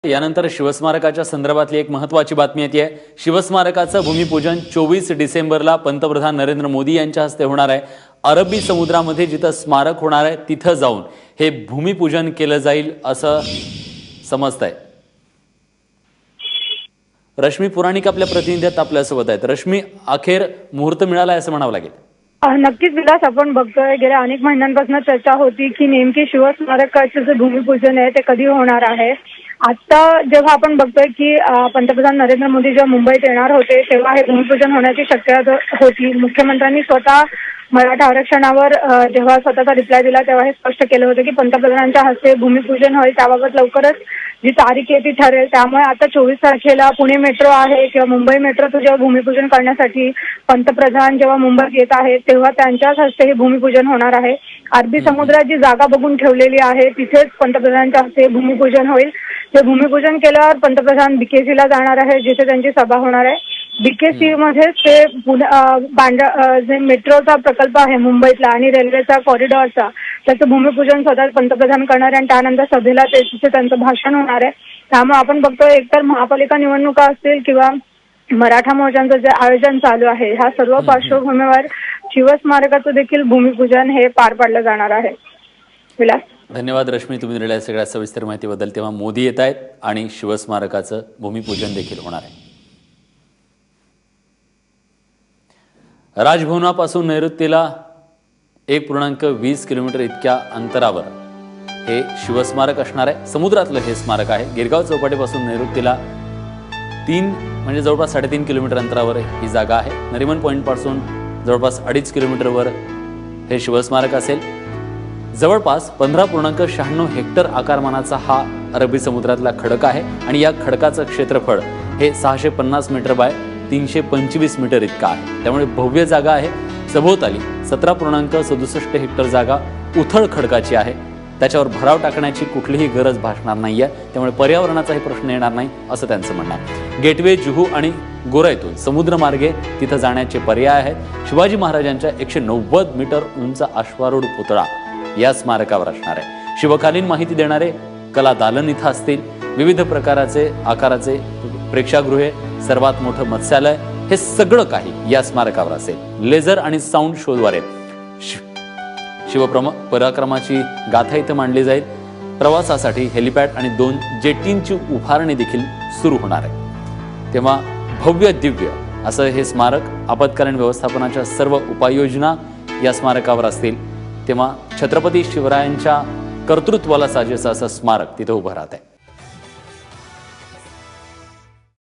यानंतर शिवस्मारकाच्या संदर्भातली एक महत्त्वाची बातमी येते आहे। शिवस्मारकाचं भूमिपूजन 24 डिसेंबरला पंतप्रधान नरेंद्र मोदी यांच्या हस्ते होणार आहे। अरबी समुद्रामध्ये जिथं स्मारक होणार आहे तिथं जाऊन हे भूमिपूजन केलं जाईल असं समजतंय। रश्मी पुराणिक आपल्या प्रतिनिधीत आपल्यासोबत आहेत। रश्मी, अखेर मुहूर्त मिळाला असं म्हणावं लागेल। नक्कीच विलास, आपण बघतोय गेल्या अनेक महिन्यांपासून चर्चा होती की नेमकी शिवस्मारकाचं जे भूमिपूजन आहे ते कधी होणार आहे। आता जेव्हा आपण बघतोय की पंतप्रधान नरेंद्र मोदी जेव्हा मुंबईत येणार होते तेव्हा हे भूमिपूजन होण्याची शक्यता होती। मुख्यमंत्र्यांनी स्वतः मराठा आरक्षणावर जेव्हा स्वतःचा रिप्लाय दिला तेव्हा हे स्पष्ट केलं होतं की पंतप्रधानांच्या हस्ते भूमिपूजन होईल, त्याबाबत लवकरच जी तारीख आहे ती ठरेल। त्यामुळे आता 24 तारखेला पुणे मेट्रो आहे किंवा मुंबई मेट्रोचं जेव्हा भूमिपूजन करण्यासाठी पंतप्रधान जेव्हा मुंबईत येत आहेत तेव्हा त्यांच्याच हस्ते हे भूमिपूजन होणार आहे। अरबी समुद्रात जी जागा बघून ठेवलेली आहे तिथेच पंतप्रधानांच्या हस्ते भूमिपूजन होईल। ते भूमिपूजन केल्यावर पंतप्रधान बीकेसीला जाणार आहे, जिथे त्यांची सभा होणार आहे। बीकेसी मध्ये ते जे मेट्रोचा प्रकल्प आहे मुंबईतला आणि रेल्वेचा कॉरिडॉरचा त्याचं भूमिपूजन स्वतः पंतप्रधान करणार आहे आणि त्यानंतर सभेला तिथे त्यांचं भाषण होणार आहे। त्यामुळे आपण बघतोय एकतर महापालिका निवडणुका असतील किंवा मराठा मोर्चांचं जे आयोजन चालू आहे ह्या सर्व पार्श्वभूमीवर शिवस्मारकाचं देखील भूमिपूजन हे पार पाडलं जाणार आहे। विलास, धन्यवाद रश्मी, तुम्ही दिलेल्या सगळ्या सविस्तर माहितीबद्दल। तेव्हा मोदी येत आहेत आणि शिवस्मारकाचं भूमिपूजन देखील होणार आहे। राजभवनापासून नैऋत्येला 1.20 किलोमीटर इतक्या अंतरावर हे शिवस्मारक असणार आहे। समुद्रातलं हे स्मारक आहे। गिरगाव चौपाटीपासून नैऋत्येला 3 म्हणजे जवळपास 3.5 किलोमीटर अंतरावर ही जागा आहे। नरिमन पॉइंट पासून जवळपास 2.5 किलोमीटरवर हे शिवस्मारक असेल। जवळपास 15.96 हेक्टर आकारमानाचा हा अरबी समुद्रातला खडक आहे आणि या खडकाचं क्षेत्रफळ हे 650 मीटर बाय 325 मीटर इतका आहे। त्यामुळे भव्य जागा आहे। सभोवताली 17.67 हेक्टर जागा उथळ खडकाची आहे। त्याच्यावर भराव टाकण्याची कुठलीही गरज भासणार नाहीये, त्यामुळे पर्यावरणाचाही प्रश्न येणार नाही असं त्यांचं म्हणणं आहे। गेटवे, जुहू आणि गोराईतून समुद्रमार्गे तिथं जाण्याचे पर्याय आहेत। शिवाजी महाराजांच्या 190 मीटर उंच अश्वारूढ पुतळा या स्मारकावर असणार आहे। शिवकालीन माहिती देणारे कला दालन इथं असतील। विविध प्रकाराचे आकाराचे प्रेक्षागृहे, सर्वात मोठं मत्स्यालय, हे सगळं काही या स्मारकावर असेल। लेझर आणि साऊंड शोद्वारे शिवपराक्रमाची गाथा इथं मांडली जाईल। प्रवासासाठी हेलिपॅड आणि 2 जेटींची उभारणी देखील सुरू होणार आहे। तेव्हा भव्य दिव्य असं हे स्मारक, आपत्कालीन व्यवस्थापनाच्या सर्व उपाययोजना या स्मारकावर असतील। तेव्हा छत्रपती शिवरायांच्या कर्तृत्वाला साजेसं असं स्मारक तिथं उभं राहत आहे।